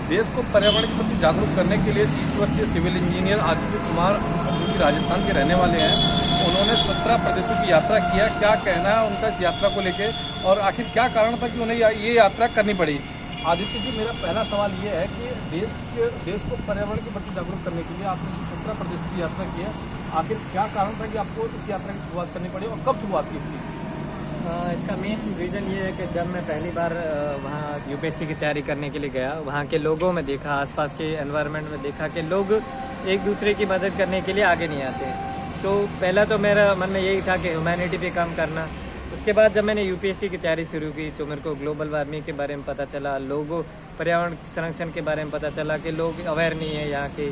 देश को पर्यावरण के प्रति जागरूक करने के लिए 30 वर्षीय सिविल इंजीनियर आदित्य कुमार, जो कि राजस्थान के रहने वाले हैं, उन्होंने 17 प्रदेशों की यात्रा किया। क्या कहना है उनका इस यात्रा को लेके और आखिर क्या कारण था कि उन्हें ये यात्रा करनी पड़ी? आदित्य जी, मेरा पहला सवाल ये है कि देश को पर्यावरण के प्रति जागरूक करने के लिए आपने 17 प्रदेशों की यात्रा की है। आखिर क्या कारण था कि आपको इस यात्रा की शुरुआत करनी पड़ी और कब शुरुआत की थी? इसका मेन रीज़न ये है कि जब मैं पहली बार वहाँ यूपीएससी की तैयारी करने के लिए गया, वहाँ के लोगों में देखा, आसपास के एनवायरनमेंट में देखा कि लोग एक दूसरे की मदद करने के लिए आगे नहीं आते। तो पहला तो मेरा मन में यही था कि ह्यूमैनिटी पे काम करना। उसके बाद जब मैंने यूपीएससी की तैयारी शुरू की तो मेरे को ग्लोबल वार्मिंग के बारे में पता चला, लोगों पर्यावरण संरक्षण के बारे में पता चला कि लोग अवेयर नहीं है यहाँ के।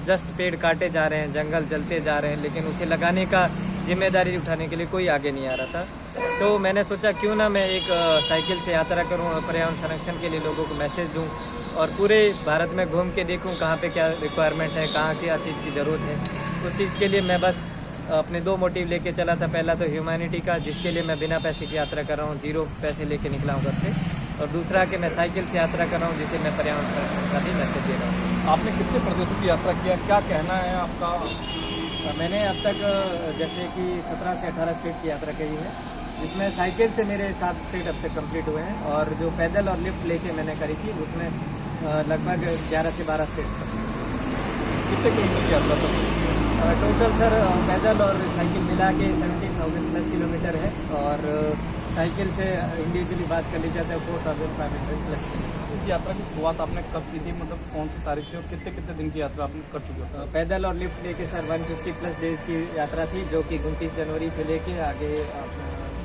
जस्ट पेड़ काटे जा रहे हैं, जंगल जलते जा रहे हैं, लेकिन उसे लगाने का जिम्मेदारी उठाने के लिए कोई आगे नहीं आ रहा था। तो मैंने सोचा क्यों ना मैं एक साइकिल से यात्रा करूं और पर्यावरण संरक्षण के लिए लोगों को मैसेज दूं और पूरे भारत में घूम के देखूं कहाँ पे क्या रिक्वायरमेंट है, कहाँ क्या चीज़ की ज़रूरत है। उस चीज़ के लिए मैं बस अपने 2 मोटिव लेके चला था। पहला तो ह्यूमैनिटी का, जिसके लिए मैं बिना पैसे की यात्रा कर रहा हूँ, 0 पैसे लेके निकला हूँ घर से। और दूसरा कि मैं साइकिल से यात्रा कर रहा हूँ, जिसे मैं पर्यावरण संरक्षण का भी मैसेज दे रहा हूँ। आपने कितने प्रदेशों की यात्रा किया, क्या कहना है आपका? मैंने अब तक जैसे कि 17 से 18 स्टेट की यात्रा करी है, जिसमें साइकिल से मेरे 7 स्टेट अब तक कंप्लीट हुए हैं और जो पैदल और लिफ्ट लेके मैंने करी थी उसमें लगभग 11 से 12 स्टेट्स कंप्लीट। कितने किलोमीटर की यात्रा था? टोटल सर पैदल और साइकिल मिला के 17,000 प्लस किलोमीटर है और साइकिल से इंडिविजुअली बात कर ली जाए तो 4,500 प्लस। इस यात्रा की शुरुआत आपने कब की थी, मतलब कौन सी तारीख थी और कितने कितने दिन की यात्रा आपने कर चुके हो? पैदल और लिफ्ट लेके सर 150 प्लस डेज की यात्रा थी, जो कि 29 जनवरी से लेके आगे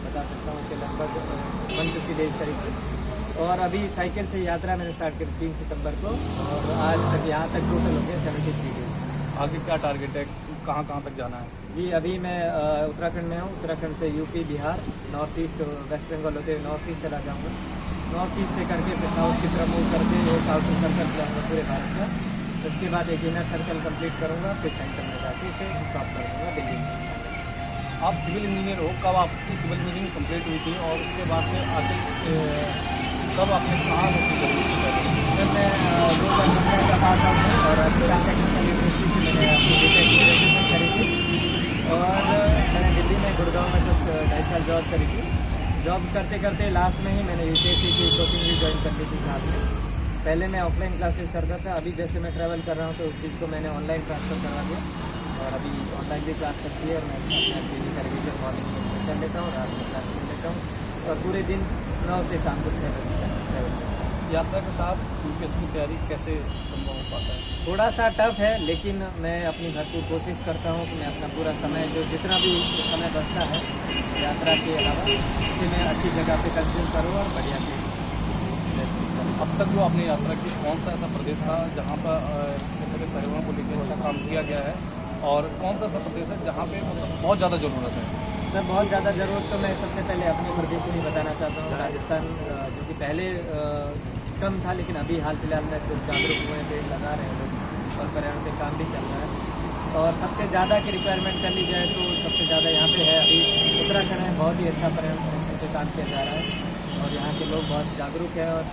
बता सकता हूँ कि लगभग 150 डेज करीब थी। और अभी साइकिल से यात्रा मैंने स्टार्ट करी 3 सितंबर को और आज तक यहाँ तक टोटल हो गया 73 डेज। आगे क्या टारगेट है, कहाँ कहाँ तक जाना है? जी, अभी मैं उत्तराखंड में हूँ। उत्तराखंड से UP, Bihar, north east, west Bengal होते हुए नॉर्थ ईस्ट चला जाऊँगा। नॉर्थ ईस्ट से करके फिर साउथ की तरफ मूव करके वो साउथ सर्कल जाऊँगा पूरे भारत का। उसके बाद एक इनर सर्कल कंप्लीट करूँगा, फिर सेंटर में जाके इसे स्टॉप कर दूँगा दिल्ली में। आप सिविल इंजीनियर हो, कब आपकी सिविल इंजीनियरिंग कंप्लीट हुई थी और उसके बाद में आगे कब आपने कहाँ नौकरी करी थी? सर मैं 2015 का पास आउट हूँ और गुजरात टेक्निकल यूनिवर्सिटी से मैंने अपनी बीटेक की ग्रेजुएशन करी थी और मैंने दिल्ली में गुड़गांव में कुछ 2.5 साल जॉब करी थी। जॉब करते करते लास्ट में ही मैंने यूपीएससी की कोचिंग भी ज्वाइन कर ली थी साथ में। पहले मैं ऑफलाइन क्लासेस करता था, अभी जैसे मैं ट्रैवल कर रहा हूँ तो उस चीज़ को मैंने ऑनलाइन ट्रांसफ़र करवा दिया और अभी ऑनलाइन भी क्लास चलती है और मैं अपना डेली का रिविजन मॉर्निंग में कर लेता हूँ, रात में क्लास कर लेता हूँ और पूरे दिन 9 से शाम को 6 बजे तक ट्रैवल करता हूँ। यात्रा के साथ यूपीएससी की तैयारी कैसे संभव हो पाता है? थोड़ा सा टफ है, लेकिन मैं अपनी भरपूर कोशिश करता हूँ कि मैं अपना पूरा समय जो जितना भी समय बचता है यात्रा के अलावा उसे मैं अच्छी जगह पे कंज्यूम करूँ और बढ़िया से। अब तक जो आपने यात्रा की, कौन सा ऐसा प्रदेश था जहाँ पर पर्यावरण को लेकर अच्छा काम किया गया है और कौन सा ऐसा प्रदेश है जहाँ पे मतलब बहुत ज़्यादा ज़रूरत है? सर बहुत ज़्यादा ज़रूरत तो मैं सबसे पहले अपने प्रदेश से ही बताना चाहता हूँ। राजस्थान जो कि पहले कम था, लेकिन अभी हाल फिलहाल में कुछ जागरूक हुए, पेड़ लगा रहे हैं लोग और पर्यावरण पे काम भी चल रहा है। और सबसे ज़्यादा की रिक्वायरमेंट कर ली जाए तो सबसे ज़्यादा यहाँ पे है अभी उत्तराखंड में बहुत ही अच्छा पर्यावरण संरक्षण पे काम किया जा रहा है और यहाँ के लोग बहुत जागरूक हैं और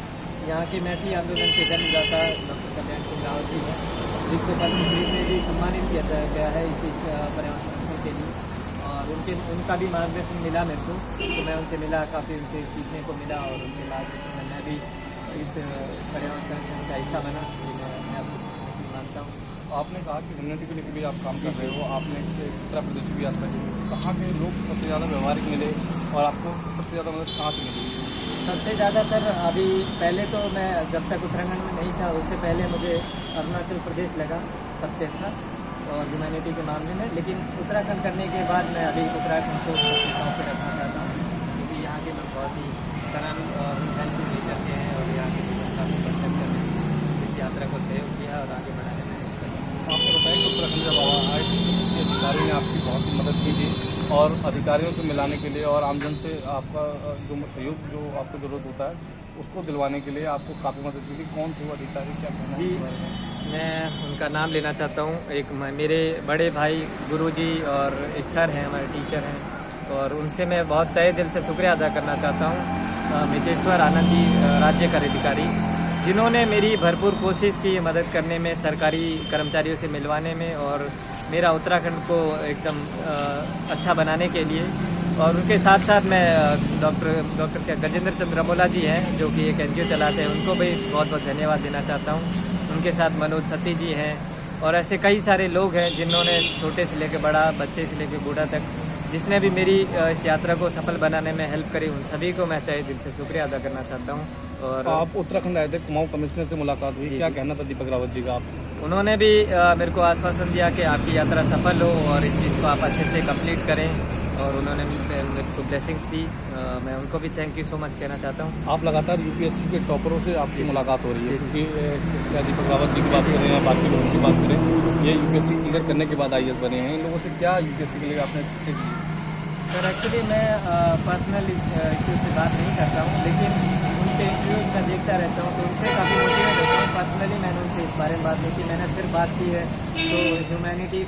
यहाँ के मैठी आंदोलन के जन्मदाता डॉक्टर कल्याण सिंह रावत जी हैं, जिनको पद्मश्री से भी सम्मानित किया गया है इसी पर्यावरण संरक्षण के लिए और उनका भी मार्गदर्शन मिला मेरे को, तो मैं उनसे मिला, काफ़ी उनसे सीखने को मिला और उनके मार्गदर्शन में मैं भी इस पर्यावरण संरक्षण का हिस्सा बना, तो मैं आपको खुशनसीब मानता हूँ। आपने कहा कि ह्यूमैनिटी के लिए भी आप काम कर रहे हो, आपने 17 प्रदेशों की यात्रा की, कहाँ के लोग सबसे ज़्यादा व्यवहारिक मिले और आपको सबसे ज़्यादा मदद कहाँ से मिली? सबसे ज़्यादा सर अभी पहले तो मैं जब तक उत्तराखंड में नहीं था उससे पहले मुझे अरुणाचल प्रदेश लगा सबसे अच्छा और ह्यूमैनिटी के मामले में, लेकिन उत्तराखंड करने के बाद मैं अभी उत्तराखंड को सबसे टॉप पे रखना चाहता हूँ, क्योंकि यहाँ के लोग बहुत ही सरल और हेल्पफुल नेचर के हैं और यहाँ के लोग काफ़ी बढ़ कर इस यात्रा को सहयोग किया और आगे बढ़ाने में। आपने बताया कि उत्तराखंड जब आए तो अधिकारियों ने आपकी बहुत ही मदद की थी और अधिकारियों से मिलाने के लिए और आमजन से आपका जो सहयोग जो आपको ज़रूरत होता है उसको दिलवाने के लिए आपको काफ़ी मदद की थी। कौन थे वो अधिकारी, क्या कहना जी, मैं उनका नाम लेना चाहता हूँ। एक मेरे बड़े भाई गुरुजी और एक सर हैं, हमारे टीचर हैं, और उनसे मैं बहुत तहे दिल से शुक्रिया अदा करना चाहता हूँ। मितेश्वर आनंद जी, राज्य कर अधिकारी, जिन्होंने मेरी भरपूर कोशिश की मदद करने में, सरकारी कर्मचारियों से मिलवाने में और मेरा उत्तराखंड को एकदम अच्छा बनाने के लिए। और उनके साथ साथ मैं डॉक्टर गजेंद्र चंद्र रमोला जी हैं जो कि एक NGO चलाते हैं, उनको भी बहुत बहुत धन्यवाद देना चाहता हूँ। उनके साथ मनोज सती जी हैं और ऐसे कई सारे लोग हैं जिन्होंने छोटे से लेकर बड़ा, बच्चे से लेकर बूढ़ा तक, जिसने भी मेरी इस यात्रा को सफल बनाने में हेल्प करी, उन सभी को मैं तहे दिल से शुक्रिया अदा करना चाहता हूँ। और आप उत्तराखंड आए थे, कुमाऊं कमिश्नर से मुलाकात हुई, क्या कहना था दीपक रावत जी का आपसे? उन्होंने भी मेरे को आश्वासन दिया कि आपकी यात्रा सफल हो और इस चीज़ को आप अच्छे से कंप्लीट करें, और उन्होंने मेरे को ब्लेसिंग्स दी। मैं उनको भी थैंक यू सो मच कहना चाहता हूँ। आप लगातार UPSC के टॉपरों से आपकी मुलाकात हो रही है, क्योंकि चाहे दीपक रावत जी की बात करें या बाकी लोगों की बात करें, ये UPSC क्लियर करने के बाद IAS बने हैं। इन लोगों से क्या UPSC के लिए आपने टिप्स दी? सर एक्चुअली मैं पर्सनल इश्यूज पे बात नहीं करता हूँ, लेकिन उनके इंटरव्यूज मैं देखता रहता हूँ तो उनसे काफ़ी मोटिवेट होता हूँ। पर्सनली मैंने उनसे इस बारे में बात नहीं की, मैंने सिर्फ बात की है तो ह्यूमैनिटी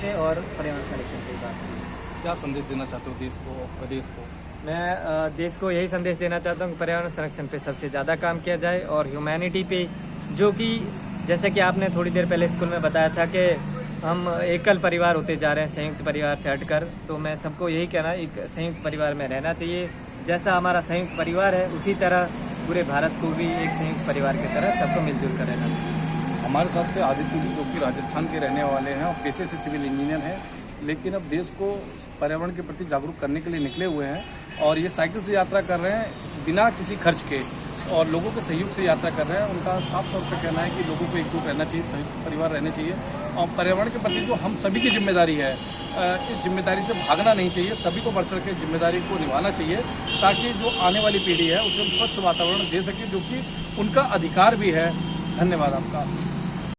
पे और पर्यावरण संरक्षण की बात की। क्या संदेश देना चाहते हो देश को, प्रदेश को? मैं देश को यही संदेश देना चाहता हूँ कि पर्यावरण संरक्षण पे सबसे ज़्यादा काम किया जाए और ह्यूमैनिटी पे, जो कि जैसे कि आपने थोड़ी देर पहले स्कूल में बताया था कि हम एकल परिवार होते जा रहे हैं संयुक्त परिवार से हटकर, तो मैं सबको यही कहना है, एक संयुक्त परिवार में रहना चाहिए। जैसा हमारा संयुक्त परिवार है उसी तरह पूरे भारत को भी एक संयुक्त परिवार की तरह सबको मिलजुल कर रहना चाहिए। हमारे साथ थे आदित्य जी, जो कि राजस्थान के रहने वाले हैं और पेशे से सिविल इंजीनियर हैं, लेकिन अब देश को पर्यावरण के प्रति जागरूक करने के लिए निकले हुए हैं और ये साइकिल से यात्रा कर रहे हैं बिना किसी खर्च के और लोगों के सहयोग से यात्रा कर रहे हैं। उनका साफ तौर पर कहना है कि लोगों को एकजुट रहना चाहिए, संयुक्त परिवार रहने चाहिए और पर्यावरण के प्रति जो हम सभी की जिम्मेदारी है, इस जिम्मेदारी से भागना नहीं चाहिए, सभी को बढ़ चढ़ के जिम्मेदारी को निभाना चाहिए, ताकि जो आने वाली पीढ़ी है उसे हम स्वच्छ वातावरण दे सके, जो कि उनका अधिकार भी है। धन्यवाद आपका।